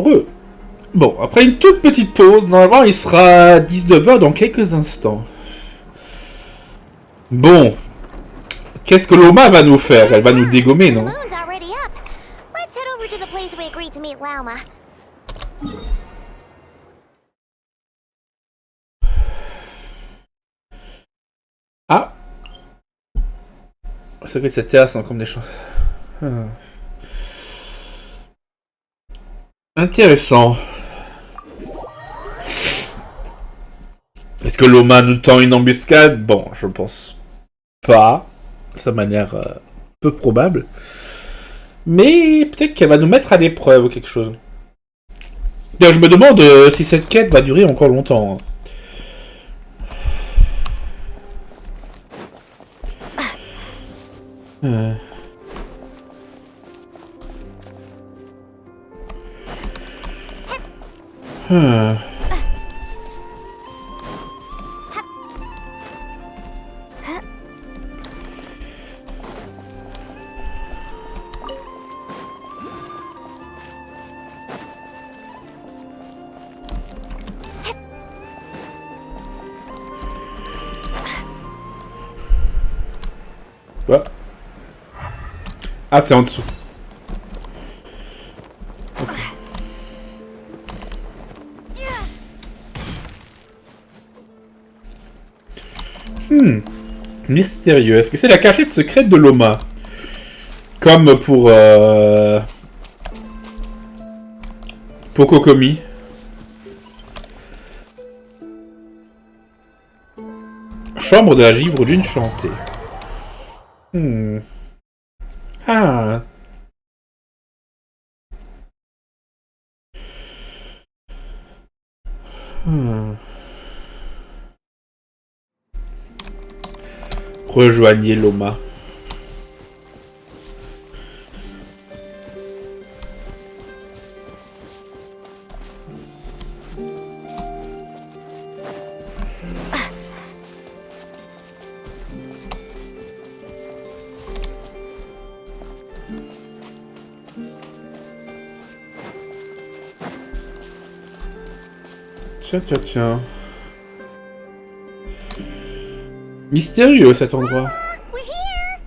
Heureux. Bon, après une toute petite pause, normalement il sera 19h dans quelques instants. Bon. Qu'est-ce que Lauma va nous faire? Elle va nous dégommer, non? Ah. C'est vrai que cette terre sont comme des choses. Intéressant. Est-ce que Lauma nous tend une embuscade? Bon, je pense pas. Ça m'a l'air peu probable. Mais peut-être qu'elle va nous mettre à l'épreuve ou quelque chose. D'ailleurs, je me demande si cette quête va durer encore longtemps. Ouais. Ah, c'est en dessous. Mystérieux. Est-ce que c'est la cachette secrète de Lauma? Comme pour Kokomi. Chambre de la givre d'une chantée. Ah. Rejoignez Lauma. Tiens. Mystérieux cet endroit. We're here.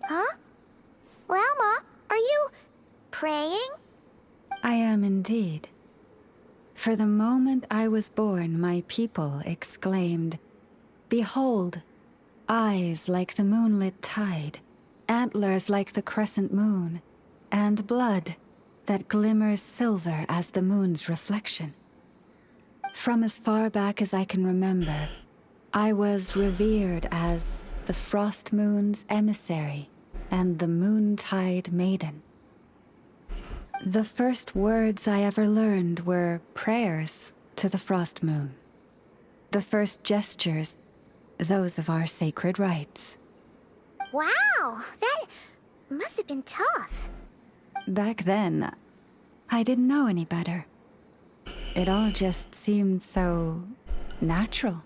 Huh? Lauma, are you praying? I am indeed. For the moment I was born, my people exclaimed, "Behold, eyes like the moonlit tide, antlers like the crescent moon, and blood that glimmers silver as the moon's reflection." From as far back as I can remember, I was revered as the Frost Moon's emissary and the Moontide Maiden. The first words I ever learned were prayers to the Frost Moon. The first gestures, those of our sacred rites. Wow, that must have been tough. Back then, I didn't know any better. It all just seemed so natural.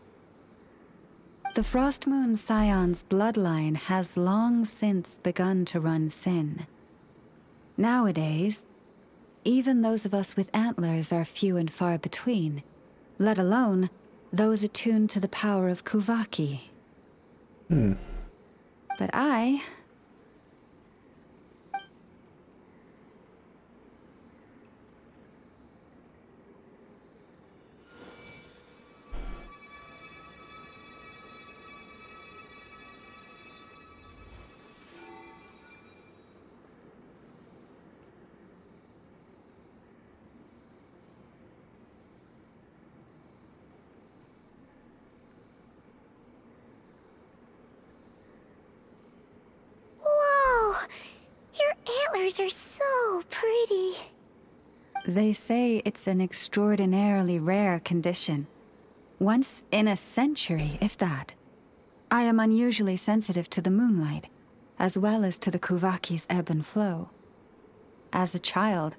The Frost Moon Scion's bloodline has long since begun to run thin. Nowadays, even those of us with antlers are few and far between, let alone those attuned to the power of Kuvaki. But I... Are so pretty. They say it's an extraordinarily rare condition. Once in a century, if that. I am unusually sensitive to the moonlight, as well as to the Kuvaki's ebb and flow. As a child,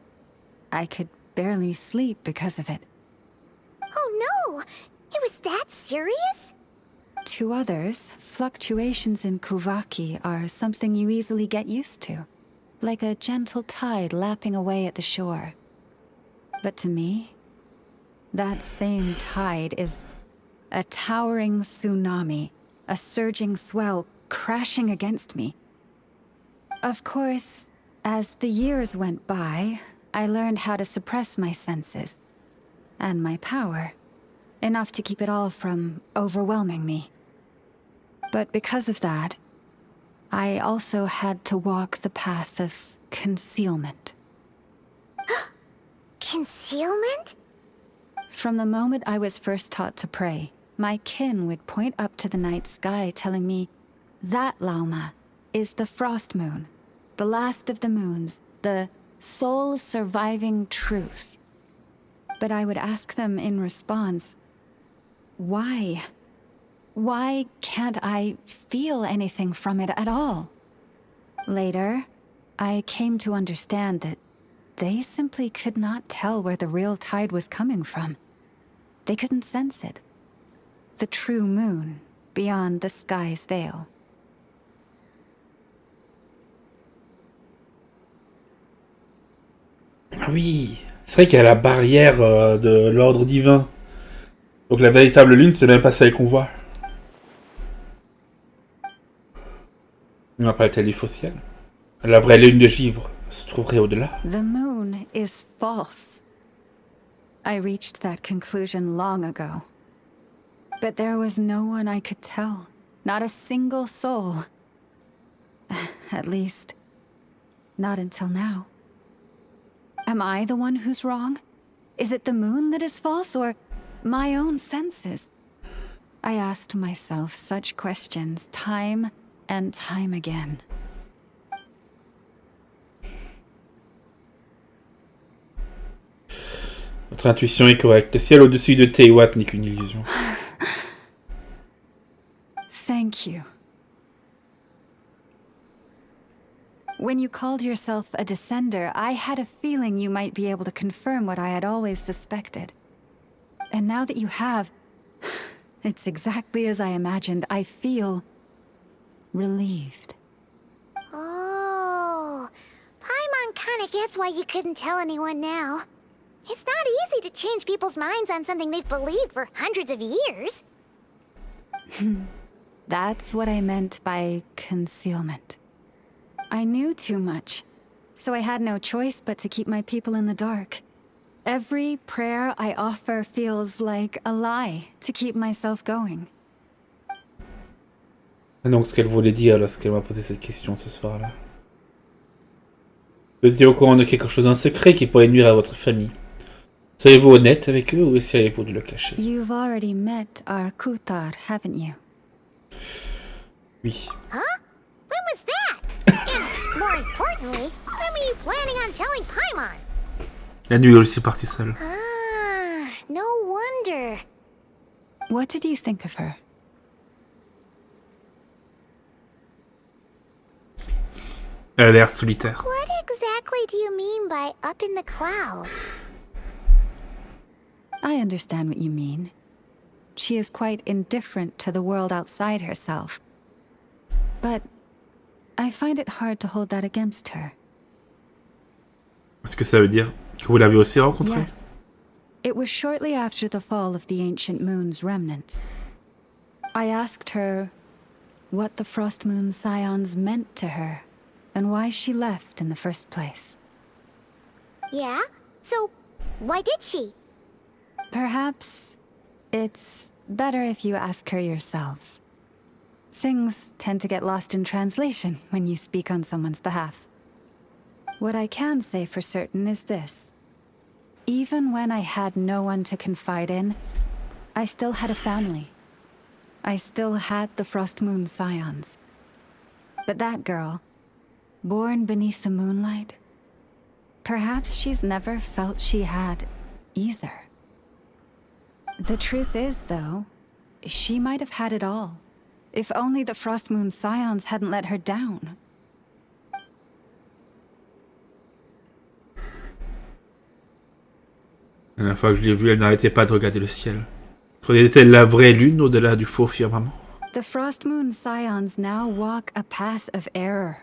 I could barely sleep because of it. Oh no! It was that serious? To others, fluctuations in Kuvaki are something you easily get used to. Like a gentle tide lapping away at the shore. But to me, that same tide is a towering tsunami, a surging swell crashing against me. Of course, as the years went by, I learned how to suppress my senses and my power, enough to keep it all from overwhelming me. But because of that, I also had to walk the path of concealment. Concealment? From the moment I was first taught to pray, my kin would point up to the night sky telling me, that Lauma is the frost moon, the last of the moons, the sole surviving truth. But I would ask them in response, why? Why can't I feel anything from it at all? Later, I came to understand that they simply could not tell where the real tide was coming from. They couldn't sense it. The true moon beyond the sky's veil. Ah oui, c'est vrai qu'il y a la barrière de l'ordre divin. Donc la véritable lune, c'est même pas celle qu'on voit. Après la du faux ciel. La vraie lune de givre se trouverait au-delà. The moon is false. I reached that conclusion long ago. But there was no one I could tell. Not a single soul. At least, not until now. Am I the one who's wrong? Is it the moon that is false, or my own senses? I asked myself such questions time and time again. Votre intuition est correcte. Le ciel au-dessus de Teiwat n'est qu'une illusion. Thank you. When you called yourself a descender, I had a feeling you might be able to confirm what I had always suspected. And now that you have, it's exactly as I imagined. I feel relieved. Oh, Paimon kinda gets why you couldn't tell anyone now. It's not easy to change people's minds on something they've believed for hundreds of years. That's what I meant by concealment. I knew too much, so I had no choice but to keep my people in the dark. Every prayer I offer feels like a lie to keep myself going. Donc ce qu'elle voulait dire lorsqu'elle m'a posé cette question ce soir-là. Vous étiez au courant de quelque chose d'un secret qui pourrait nuire à votre famille. Seriez-vous honnête avec eux ou essayeriez-vous de le cacher? You've already met our Kutar, haven't you? Oui. Huh? When was that? And more importantly, when were you planning on telling Paimon? La nuit où je suis parti seul. Ah, no wonder. What did you think of her? Elle a l'air solitaire. What exactly do you mean by up in the clouds? I understand what you mean. She is quite indifferent to the world outside herself. But I find it hard to hold that against her. Est-ce que ça veut dire que vous l'avez aussi rencontrée? Yes. It was shortly after the fall of the ancient moon's remnants. I asked her what the Frost Moon Scions meant to her, and why she left in the first place. Yeah? So, why did she? Perhaps it's better if you ask her yourselves. Things tend to get lost in translation when you speak on someone's behalf. What I can say for certain is this. Even when I had no one to confide in, I still had a family. I still had the Frost Moon Scions. But that girl, born beneath the moonlight, perhaps she's never felt she had either. The truth is, though, she might have had it all. If only the Frost Moon Scions hadn't let her down. La dernière fois que je l'ai vue, elle n'arrêtait pas de regarder le ciel. Était-elle la vraie lune au-delà du faux firmament? The Frost Moon Scions now walk a path of error.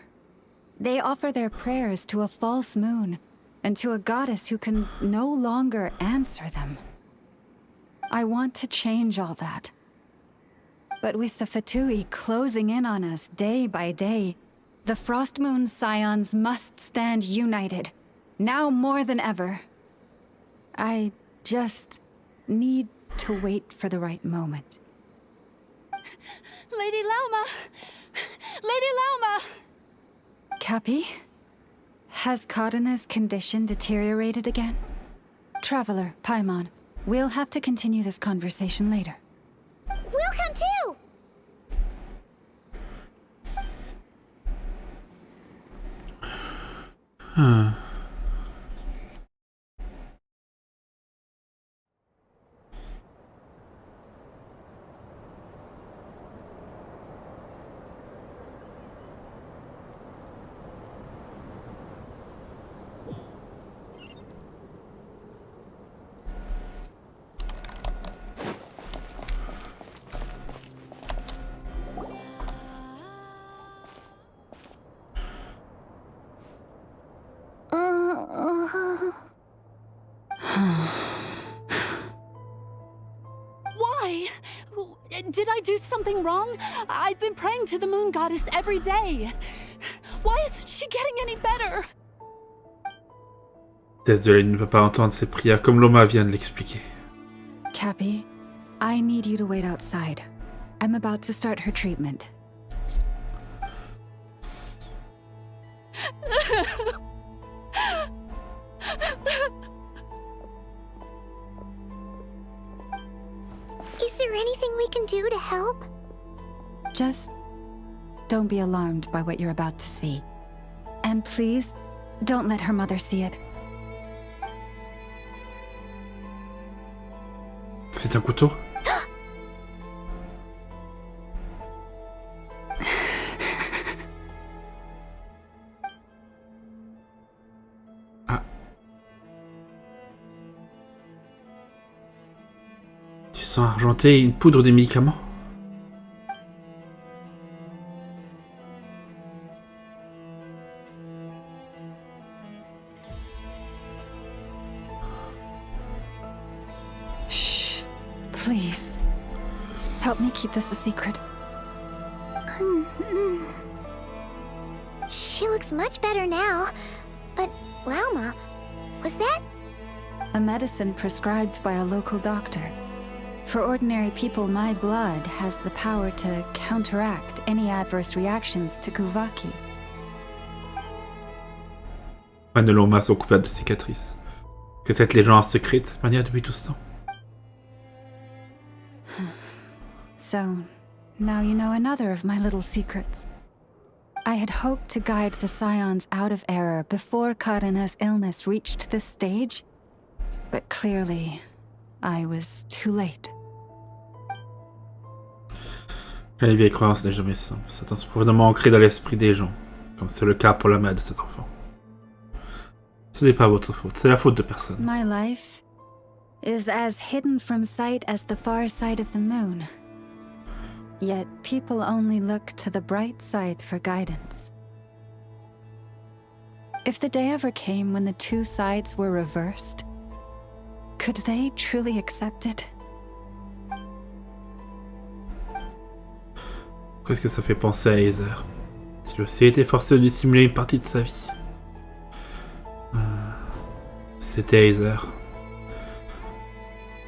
They offer their prayers to a false moon, and to a goddess who can no longer answer them. I want to change all that. But with the Fatui closing in on us day by day, the Frostmoon Scions must stand united, now more than ever. I just need to wait for the right moment. Lady Lauma! Lady Lauma! Cappy? Has Cardina's condition deteriorated again? Traveler, Paimon, we'll have to continue this conversation later. We'll come too! Why? Did I do something wrong? I've been praying to the moon goddess every day. Why isn't she getting any better? Déesse de la nuit ne peut pas entendre ses prières comme Lauma vient de l'expliquer. Cappy, I need you to wait outside. I'm about to start her treatment. Is there anything we can do to help? Just don't be alarmed by what you're about to see. And please, don't let her mother see it. C'est un couteau? Ah. Du sang argenté et une poudre de médicaments? Please, help me keep this a secret. She looks much better now. But, Lauma, was that... A medicine prescribed by a local doctor. For ordinary people, my blood has the power to counteract any adverse reactions to Kuvaki. Pas de Lauma sont couverts de cicatrices. C'est peut-être les gens secrets de cette manière depuis tout ce temps. So, now you know another of my little secrets. I had hoped to guide the Scions out of error before Karina's illness reached this stage, but clearly, I was too late. Les vieilles croyances n'est jamais simple. Satan est profondément ancré dans l'esprit des gens, comme c'est le cas pour la mère de cet enfant. Ce n'est pas votre faute, c'est la faute de personne. My life is as hidden from sight as the far side of the moon. Yet people only look to the bright side for guidance. If the day ever came when the two sides were reversed, could they truly accept it? Qu'est-ce que ça fait penser à Heather? Il a aussi été forcé de dissimuler une partie de sa vie. C'était Heather.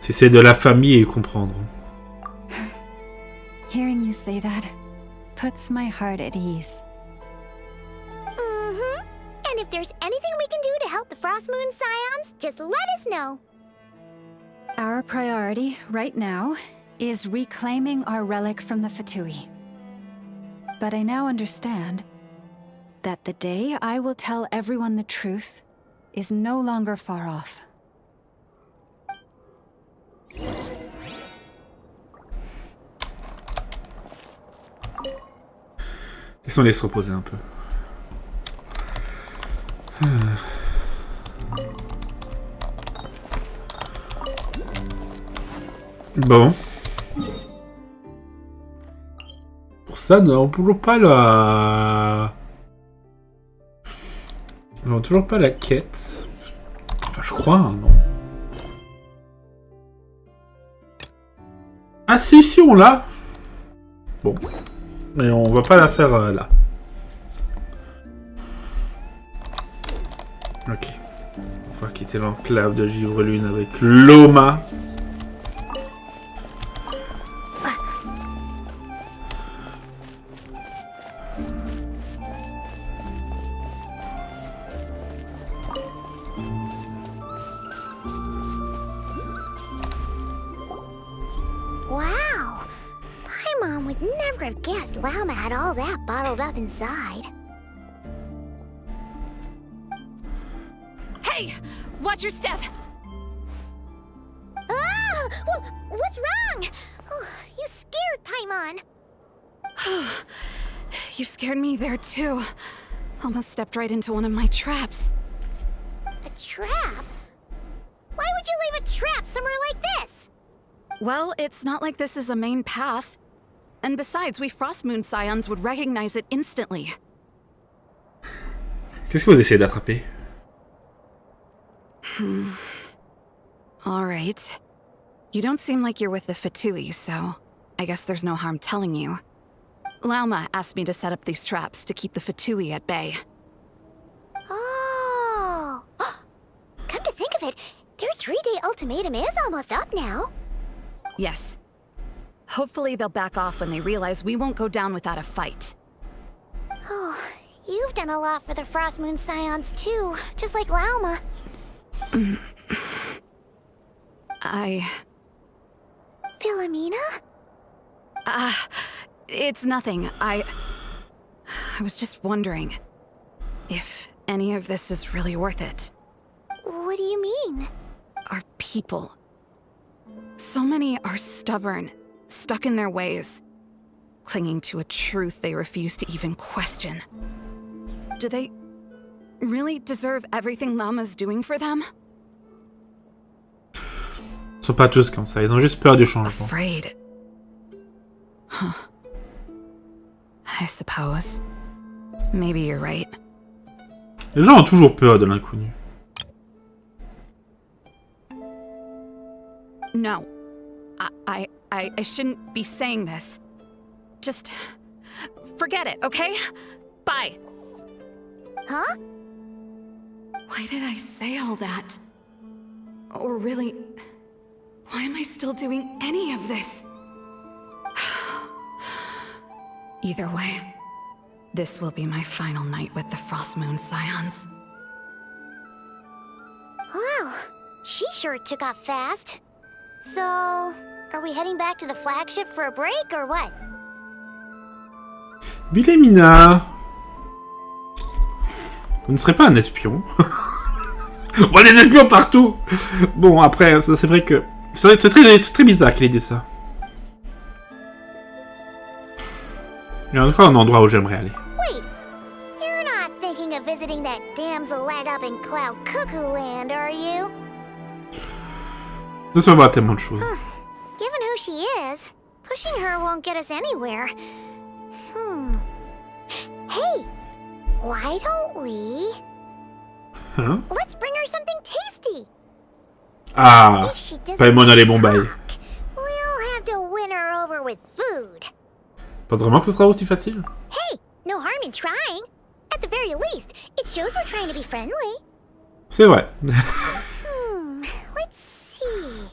Si c'est de la famille, ils comprendront. Hearing you say that puts my heart at ease. Mm-hmm. And if there's anything we can do to help the Frostmoon Scions, just let us know. Our priority right now is reclaiming our relic from the Fatui. But I now understand that the day I will tell everyone the truth is no longer far off. Laissons-les se reposer un peu. Bon. Pour ça, nous n'avons toujours pas la... Nous n'avons toujours pas la quête. Enfin, je crois, hein, non. Ah si, on l'a. Bon. Mais on va pas la faire là. Ok. On va quitter l'enclave de Givre-Lune avec Lauma. Wow! Paimon would never have guessed Lauma had all that bottled up inside. Hey! Watch your step! Ah! What's wrong? Oh, you scared Paimon. You scared me there too. Almost stepped right into one of my traps. A trap? Why would you leave a trap somewhere like this? Well, it's not like this is a main path. And besides, we Frost Moon Scions would recognize it instantly. Qu'est-ce que vous essayez d'attraper? All right. You don't seem like you're with the Fatui, so I guess there's no harm telling you. Lauma asked me to set up these traps to keep the Fatui at bay. Oh! Come to think of it, their 3-day ultimatum is almost up now. Yes. Hopefully they'll back off when they realize we won't go down without a fight. Oh, you've done a lot for the Frost Moon Scions too, just like Lauma. Philomena? It's nothing. I was just wondering if any of this is really worth it. What do you mean? Our people. So many are stubborn, stuck in their ways, clinging to a truth they refuse to even question. Do they really deserve everything Lauma's doing for them? Ils sont pas tous comme ça, ils ont juste peur du changement. Afraid. Huh. I suppose. Maybe you're right. Les gens ont toujours peur de l'inconnu. No. I shouldn't be saying this. Just forget it, okay? Bye. Huh? Why did I say all that? Or really, why am I still doing any of this? Either way, this will be my final night with the Frost Moon Scions. Wow, she sure took off fast. So, are we heading back to the flagship for a break or what? Wilhelmina, vous ne serez pas un espion? On voit des espions partout. Bon, après, c'est vrai que c'est très bizarre qu'il ait dit ça. Il y a encore un endroit où j'aimerais aller. Wait, you're not thinking of visiting that damsel light up in Cloud Cuckoo Land, are you? Nous sommes à tellement de choses. Given who she is, pushing her won't get us anywhere. Hey, why don't we... Hein? Let's bring her something tasty. Ah, If she doesn't Paimon a les bons bails. talk, we'll have to win her over with food. Pas vraiment que ce sera aussi facile. Hey, no harm in trying. At the very least, it shows we're trying to be friendly. C'est vrai. Let's see.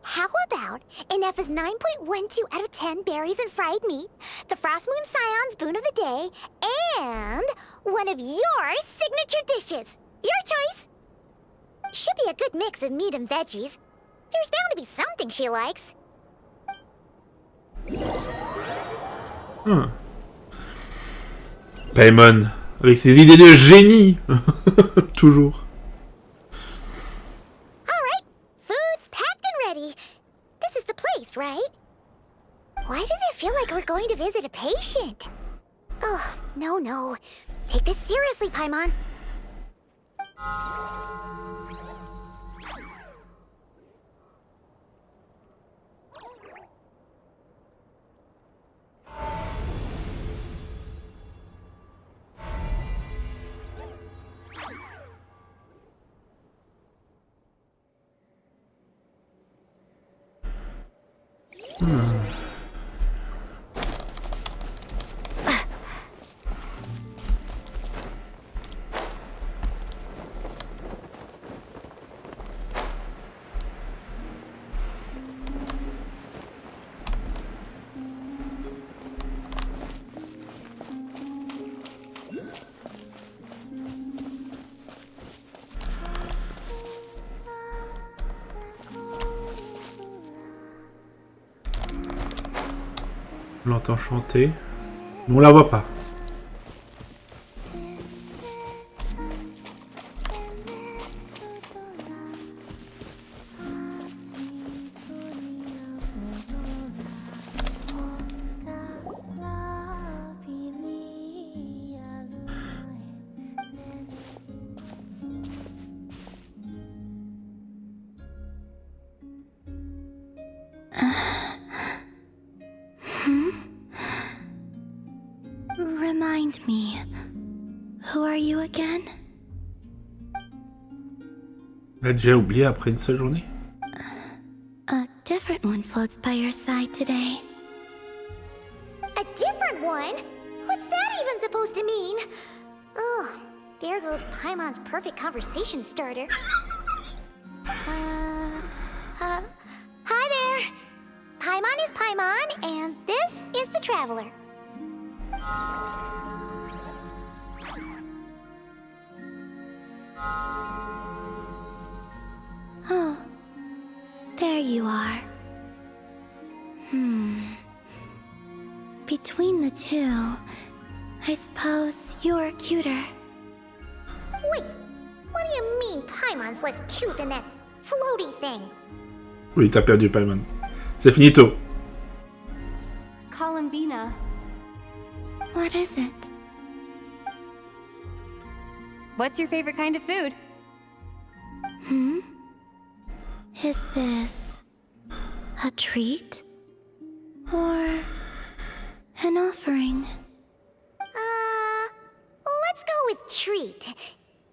How about Inef's 9.12 out of 10 berries and fried meat, the Frost Moon Scion's boon of the day, and one of your signature dishes. Your choice. Should be a good mix of meat and veggies. There's bound to be something she likes. Paimon, avec ses idées de génie. Toujours. Alright, food's packed and ready. This is the place, right? Why does it feel like we're going to visit a patient? Oh, no. Take this seriously, Paimon. On l'entend chanter, mais on la voit pas. Remind me, who are you again? Elle a déjà oublié après une seule journée. A different one floats by your side today. A different one? What's that even supposed to mean? Oh, there goes Paimon's perfect conversation starter. Hi there. Paimon is Paimon, and this is the Traveler. Oh, there you are. Between the two, I suppose you're cuter. Wait, what do you mean Paimon's less cute than that floaty thing? Oui, t'as perdu Paimon. C'est finito. Columbina. What is it? What's your favorite kind of food? Is this a treat? Or an offering? Let's go with treat.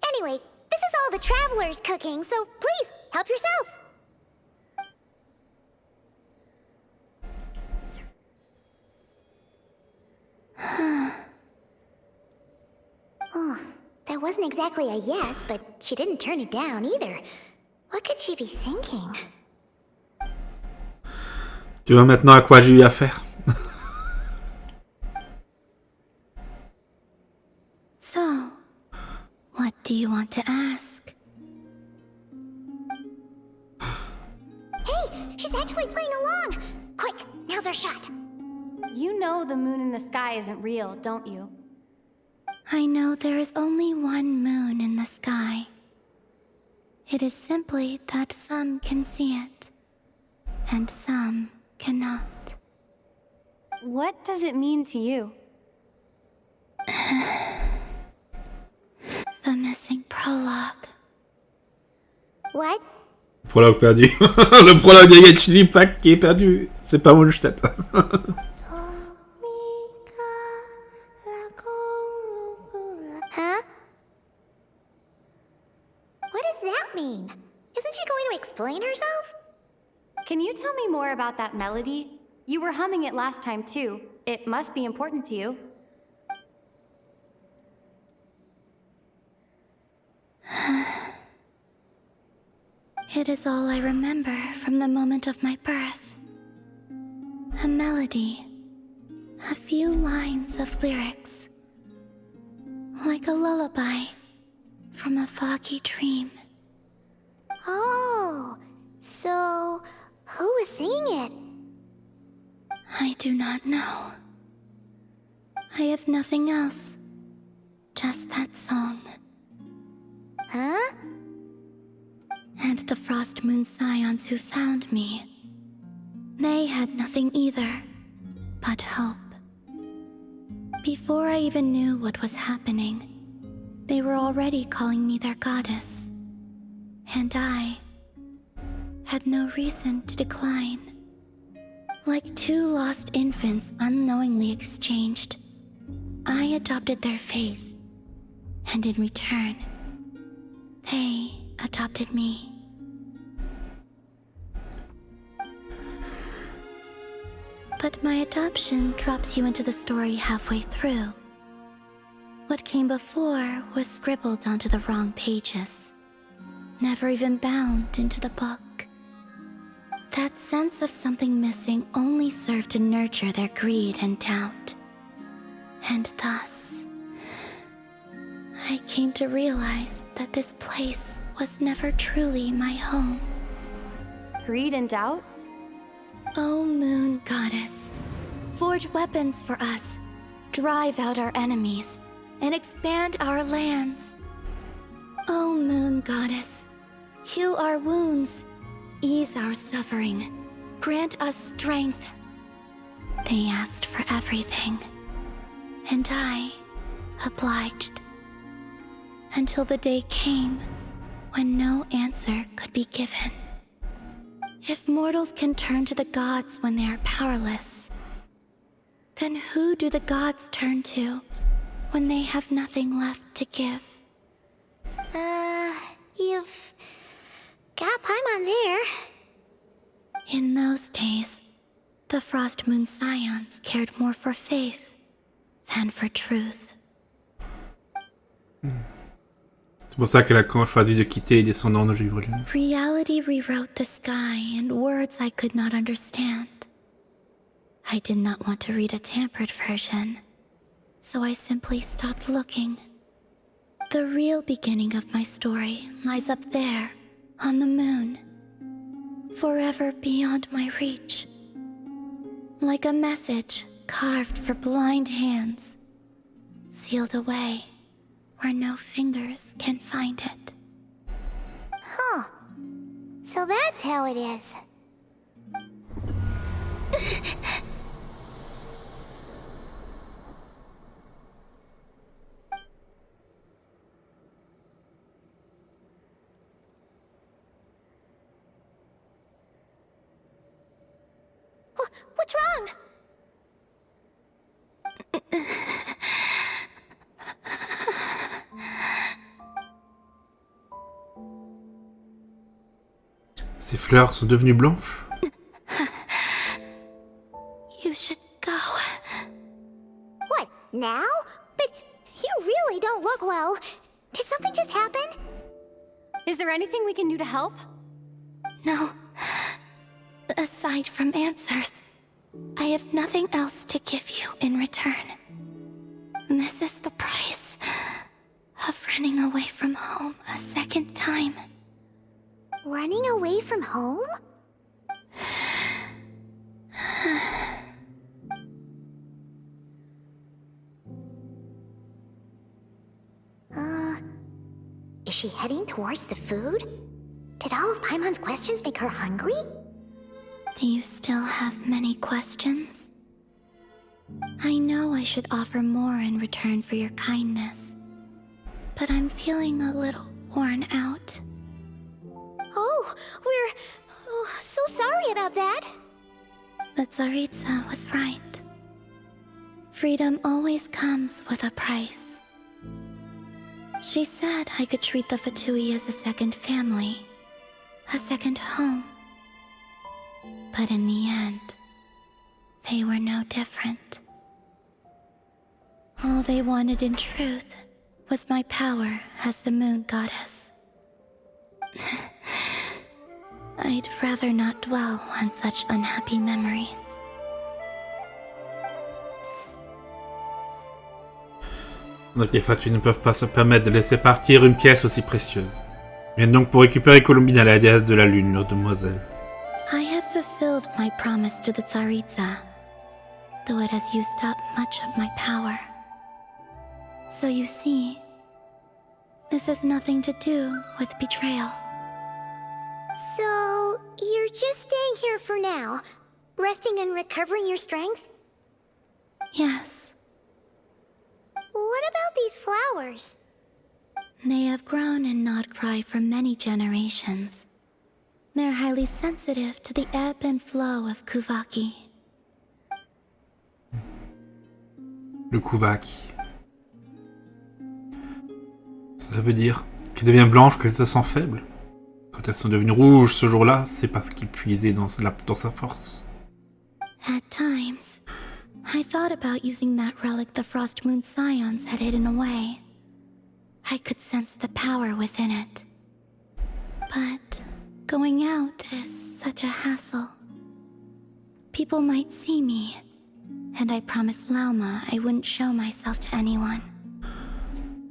Anyway, this is all the Traveler's cooking, so please, help yourself. Oh, that wasn't exactly a yes, but she didn't turn it down either. What could she be thinking? Tu vois maintenant à quoi j'ai eu affaire. So, what do you want to ask? Hey, she's actually playing along! Quick, now's our shot. You know the moon in the sky isn't real, don't you? I know there is only one moon in the sky. It is simply that some can see it, and some cannot. What does it mean to you? The missing prologue. What? Prologue perdu. Le prologue de genshinimpact qui est perdu. C'est pas mon tête. Huh? What does that mean? Isn't she going to explain herself? Can you tell me more about that melody? You were humming it last time too. It must be important to you. It is all I remember from the moment of my birth. A melody. A few lines of lyrics. Like a lullaby from a foggy dream. Oh, so who was singing it? I do not know. I have nothing else. Just that song. Huh? And the Frost Moon Scions who found me. They had nothing either, but hope. Before I even knew what was happening, they were already calling me their goddess. And I had no reason to decline. Like two lost infants unknowingly exchanged, I adopted their faith, and in return, they adopted me. But my adoption drops you into the story halfway through. What came before was scribbled onto the wrong pages, never even bound into the book. That sense of something missing only served to nurture their greed and doubt. And thus, I came to realize that this place was never truly my home. Greed and doubt? O Moon Goddess, forge weapons for us, drive out our enemies, and expand our lands. O Moon Goddess, heal our wounds, ease our suffering, grant us strength. They asked for everything, and I obliged. Until the day came when no answer could be given. If mortals can turn to the gods when they are powerless, then who do the gods turn to when they have nothing left to give? You've got Paimon there. In those days, the Frost Moon Scions cared more for faith than for truth. C'est pour ça qu'elle a choisi de quitter les descendants de Aujourd'hui. Reality rewrote the sky in words I could not understand. I did not want to read a tampered version, so I simply stopped looking. The real beginning of my story lies up there, on the moon, forever beyond my reach. Like a message carved for blind hands, sealed away where no fingers can find it. Huh. So that's how it is. What's wrong? Ces fleurs sont devenues blanches. You should go. What, now? But you really don't look well. Did something just happen? Is there anything we can do to help? No. Aside from answers, I have nothing else to give you in return. This is the price of running away from home a second time. Running away from home? Is she heading towards the food? Did all of Paimon's questions make her hungry? Do you still have many questions? I know I should offer more in return for your kindness, but I'm feeling a little worn out. Oh, we're so sorry about that. The Tsaritsa was right. Freedom always comes with a price. She said I could treat the Fatui as a second family, a second home. But in the end, they were no different. All they wanted in truth was my power as the Moon Goddess. I'd rather not dwell on such unhappy memories. Donc les Fatui ne peuvent pas se permettre de laisser partir une pièce aussi précieuse. Viennent donc pour récupérer Colombine à la déesse de la lune, leur demoiselle. I have fulfilled my promise to the Tsaritsa, though it has used up much of my power. So you see, this has nothing to do with betrayal. So, you're just staying here for now, resting and recovering your strength? Yes. What about these flowers? They have grown in Nodcry for many generations. They're highly sensitive to the ebb and flow of Kuvaki. Le Kuvaki. Ça veut dire qu'elle devient blanche, qu'elle se sent faible. Quand elles sont devenues rouges ce jour-là, c'est parce qu'il puisait dans sa force. At times, I thought about using that relic the Frost Moon Scions had hidden away. I could sense the power within it. But going out is such a hassle. People might see me, and I promised Lauma I wouldn't show myself to anyone.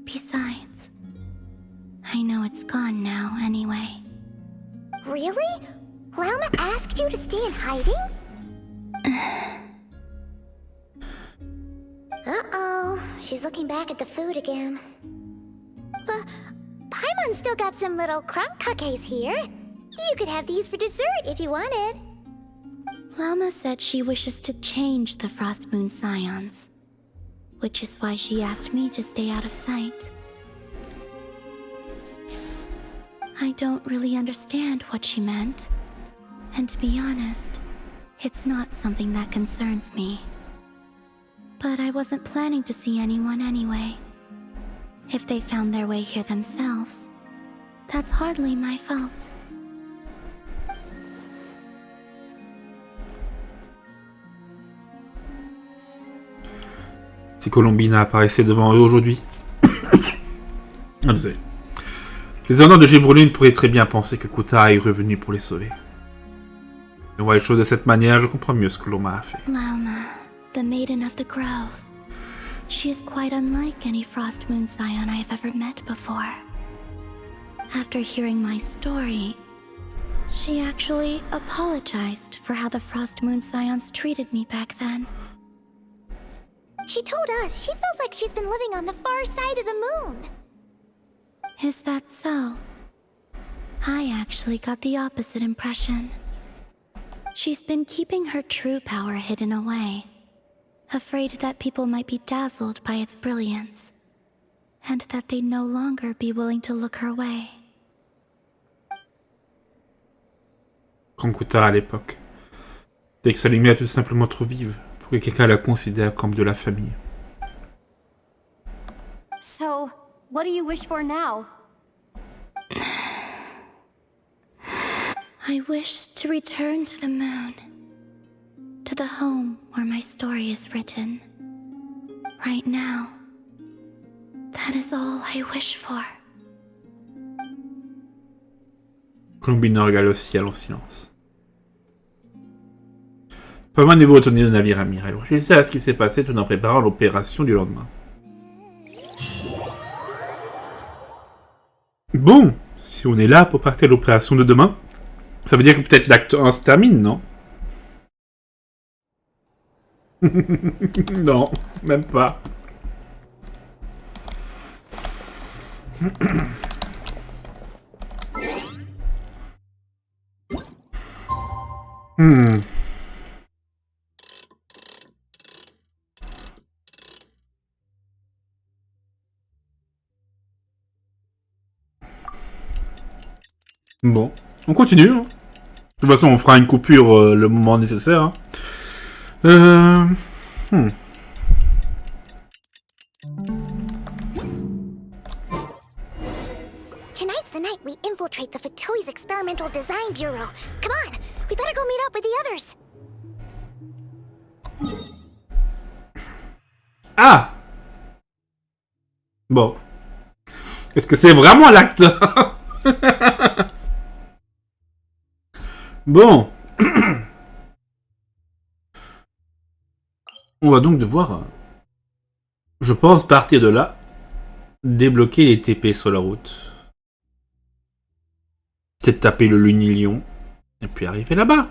Besides, I know it's gone now anyway. Really? Lauma asked you to stay in hiding? Uh-oh, she's looking back at the food again. Paimon still got some little crumb cookies here. You could have these for dessert if you wanted. Lauma said she wishes to change the Frost Moon Scions, which is why she asked me to stay out of sight. I don't really understand what she meant, and to be honest, it's not something that concerns me. But I wasn't planning to see anyone anyway. If they found their way here themselves, that's hardly my fault. Si Colombina apparaissait devant eux aujourd'hui. Ah, désolé. Les honneurs de Gévrolune pourraient très bien penser que Kuta est revenu pour les sauver. Mais voir les choses de cette manière, je comprends mieux ce que Lauma a fait. Lauma, the Maiden of the Grove. She is quite unlike any Frost Moon Scion I have ever met before. After hearing my story, she actually apologized for how the Frost Moon Scions treated me back then. She told us she feels like she's been living on the far side of the moon. Is that so? I actually got the opposite impression. She's been keeping her true power hidden away, afraid that people might be dazzled by its brilliance, and that they'd no longer be willing to look her way. Comme Kuta à l'époque. Dès que sa lumière est tout simplement trop vive pour que quelqu'un la considère comme de la famille. So, what do you wish for now? I wish to return to the moon, to the home where my story is written. Right now, that is all I wish for. Colombina regarde le ciel en silence. Paimon est retourné au navire amiral. Réfléchissez à ce qui s'est passé tout en préparant l'opération du lendemain. Bon, si on est là pour partir à l'opération de demain, ça veut dire que peut-être l'acte 1 se termine, non? Non, même pas. Bon, on continue. Hein. De toute façon, on fera une coupure le moment nécessaire. Hein. Tonight's the night we infiltrate the Fatoi's Experimental Design Bureau. Come on, we better go meet up with the others. Ah! Bon. Est-ce que c'est vraiment l'acte? Bon. On va donc devoir, je pense, partir de là, débloquer les TP sur la route. Peut-être taper le Lunilion, et puis arriver là-bas.